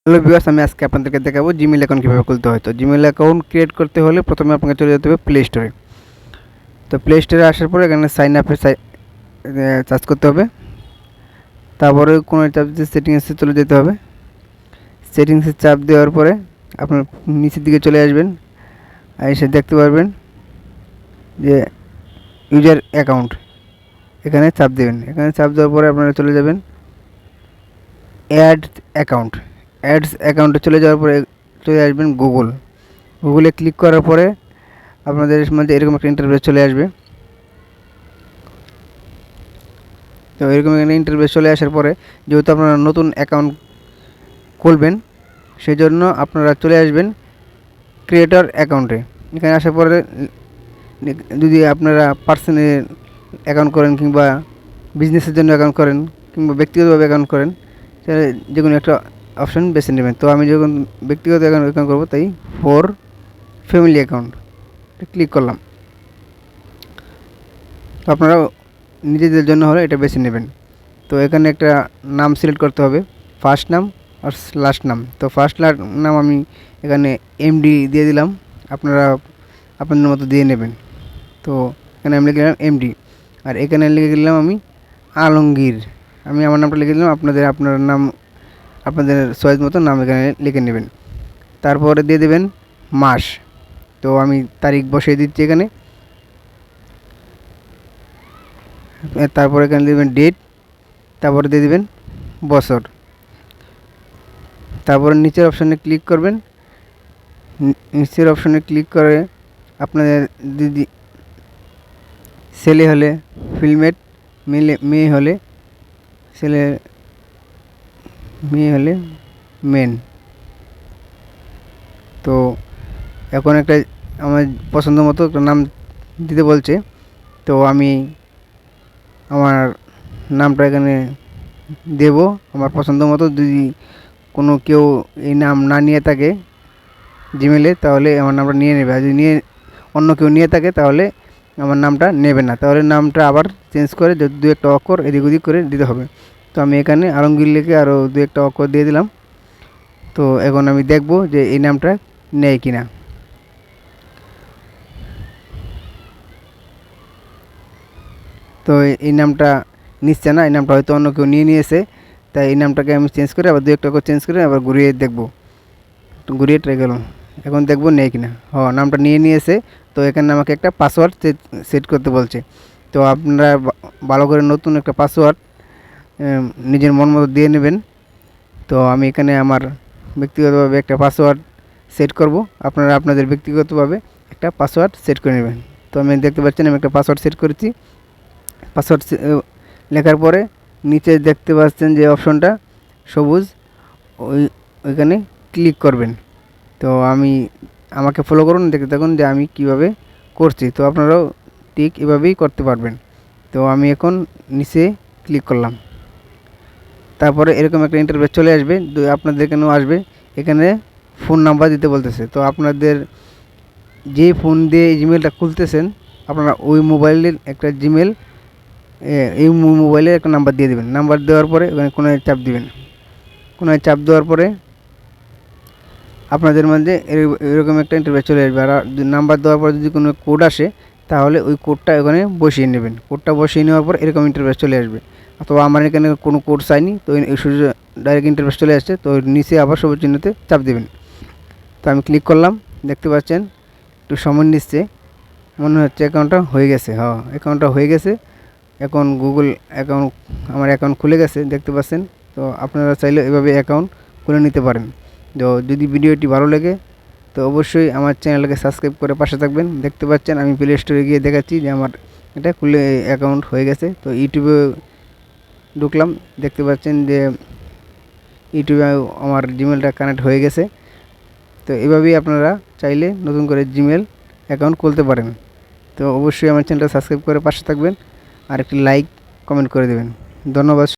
Hello viewers, আমি আজকে আপনাদেরকে দেখাবো জিমেইল অ্যাকাউন্ট কীভাবে খুলতে হয়। তো জিমেইল অ্যাকাউন্ট ক্রিয়েট করতে হলে প্রথমে আপনাকে চলে যেতে হবে প্লে স্টোরে। তো প্লে স্টোরে আসার পরে এখানে সাইন আপে চার্জ করতে হবে। তারপরে কোনো চাপ দিয়ে সেটিংসে চলে যেতে হবে। সেটিংসে চাপ দেওয়ার পরে আপনার নিচের দিকে চলে আসবেন, এসে দেখতে পারবেন যে ইউজার অ্যাকাউন্ট, এখানে চাপ দেবেন। এখানে চাপ দেওয়ার পরে আপনারা চলে যাবেন অ্যাড অ্যাকাউন্ট। অ্যাডস অ্যাকাউন্টে চলে যাওয়ার পরে চলে আসবেন গুগলে ক্লিক করার পরে আপনাদের মধ্যে এরকম একটা ইন্টারফেস চলে আসবে। তো এরকম একটা ইন্টারফেস চলে আসার পরে যেহেতু আপনারা নতুন অ্যাকাউন্ট খুলবেন সেই জন্য আপনারা চলে আসবেন ক্রিয়েটর অ্যাকাউন্টে। এখানে আসার পরে যদি আপনারা পার্সোনাল অ্যাকাউন্ট করেন কিংবা বিজনেসের জন্য অ্যাকাউন্ট করেন কিংবা ব্যক্তিগতভাবে অ্যাকাউন্ট করেন, যে কোনো একটা অপশন বেছে নেবেন। তো আমি যখন ব্যক্তিগত অ্যাকাউন্ট করবো তাই ফর ফ্যামিলি অ্যাকাউন্ট ক্লিক করলাম। তো আপনারা নিজেদের জন্য হলে এটা বেছে নেবেন। তো এখানে একটা নাম সিলেক্ট করতে হবে, ফার্স্ট নাম আর লাস্ট নাম। তো ফার্স্ট নাম আমি এখানে এমডি দিয়ে দিলাম, আপনারা আপনাদের মতো দিয়ে নেবেন। তো এখানে আমি লিখে দিলাম এমডি, আর এখানে লিখে দিলাম আমি আলমগীর। আমি আমার নামটা লিখে দিলাম, আপনার নাম আপনাদের চয়েস মতো নাম এখানে লিখে নেবেন। তারপরে দিয়ে দেবেন মাস। তো আমি তারিখ বসিয়ে দিচ্ছি এখানে। তারপরে এখানে দেবেন ডেট, তারপরে দিয়ে দেবেন বছর। তারপরে নিচের অপশানে ক্লিক করবেন। নিচের অপশানে ক্লিক করে আপনাদের যদি ছেলে হলে ফিলমেট, মেয়ে হলে মেন। তো এখন একটা আমার পছন্দ মতো একটা নাম দিতে বলছে, তো আমি আমার নামটা এখানে দেব আমার পছন্দ মতো। যদি কোনো কেউ এই নাম না নিয়ে থাকে জিমেলে, তাহলে আমার নামটা নিয়ে নেবে। আর যদি অন্য কেউ নিয়ে থাকে তাহলে আমার নামটা নেবে না, তাহলে নামটা আবার চেঞ্জ করে দু একটা অক্ষর এদিক ওদিক করে দিতে হবে। তো আমি এখানে আলমগীর লিখে আরও দু একটা অক্ষর দিয়ে দিলাম। তো এখন আমি দেখব যে এই নামটা নেয় কিনা। তো এই নামটা নিচ্ছে না, এই নামটা হয়তো অন্য কেউ নিয়েছে, তাই এই নামটাকে আমি চেঞ্জ করে আবার দু একটা করে চেঞ্জ করে আবার ঘুরিয়ে দেখব। ঘুরিয়ে ট্রাই গেলাম, এখন দেখব নেই কিনা। নামটা নিয়েছে। তো এখানে আমাকে একটা পাসওয়ার্ড সেট করতে বলছে। তো আপনারা ভালো করে নতুন একটা পাসওয়ার্ড নিজের মন মতো দিয়ে নেবেন। তো আমি এখানে আমার ব্যক্তিগতভাবে একটা পাসওয়ার্ড সেট করব, আপনারা আপনাদের ব্যক্তিগতভাবে একটা পাসওয়ার্ড সেট করে নেবেন। তো আমি দেখতে পাচ্ছেন আমি একটা পাসওয়ার্ড সেট করেছি। পাসওয়ার্ড লেখার পরে নিচে দেখতে পাচ্ছেন যে অপশনটা সবুজ, ওইখানে ক্লিক করবেন। তো আমাকে ফলো করুন, দেখতে থাকুন যে আমি কিভাবে করছি। তো আপনারাও ঠিক এভাবেই করতে পারবেন। তো আমি এখন নিচে ক্লিক করলাম। তারপরে এরকম একটা ইন্টারফেস চলে আসবে, আপনাদের এখানেও আসবে। এখানে ফোন নাম্বার দিতে বলতেছে। তো আপনাদের যে ফোন দিয়ে জিমেলটা খুলতেছেন আপনারা ওই মোবাইলের একটা জিমেল, এই মোবাইলের একটা নাম্বার দিয়ে দেবেন। নাম্বার দেওয়ার পরে ওখানে কোনায় চাপ দিবেন। কোনায় চাপ দেওয়ার পরে আপনাদের মধ্যে এরকম একটা ইন্টারফেস চলে আসবে। আর নাম্বার দেওয়ার পর যদি কোনো কোড আসে তাহলে ওই কোডটা এখানে বসিয়ে নেবেন। কোডটা বসিয়ে নেওয়ার পর এরকম ইন্টারফেস চলে আসবে। তো আমার এখানে কোনো কোড চাইনি, তো এই ডাইরেক্ট ইন্টারফেস চলে আসছে। তো নিচে আবার সবুজ চিহ্নতে চাপ দেবেন। তো আমি ক্লিক করলাম, দেখতে পাচ্ছেন একটু সময় নিচ্ছে, মনে হচ্ছে অ্যাকাউন্টটা হয়ে গেছে। অ্যাকাউন্টটা হয়ে গেছে। এখন গুগল অ্যাকাউন্ট আমার অ্যাকাউন্ট খুলে গেছে, দেখতে পাচ্ছেন। তো আপনারা চাইলে এভাবে অ্যাকাউন্ট খুলে নিতে পারেন। তো যদি ভিডিওটি ভালো লাগে তো অবশ্যই আমার চ্যানেলকে সাবস্ক্রাইব করে পাশে থাকবেন। দেখতে পাচ্ছেন আমি প্লে স্টোরে গিয়ে দেখাচ্ছি যে আমার এটা খুলে অ্যাকাউন্ট হয়ে গেছে। তো ইউটিউবে ঢুকলাম, দেখতে পাচ্ছেন যে ইউটিউবে আমার জিমেলটা কানেক্ট হয়ে গেছে। তো এভাবেই আপনারা চাইলে নতুন করে জিমেল অ্যাকাউন্ট খুলতে পারেন। তো অবশ্যই আমার চ্যানেলটা সাবস্ক্রাইব করে পাশে থাকবেন আর একটি লাইক কমেন্ট করে দেবেন। ধন্যবাদ।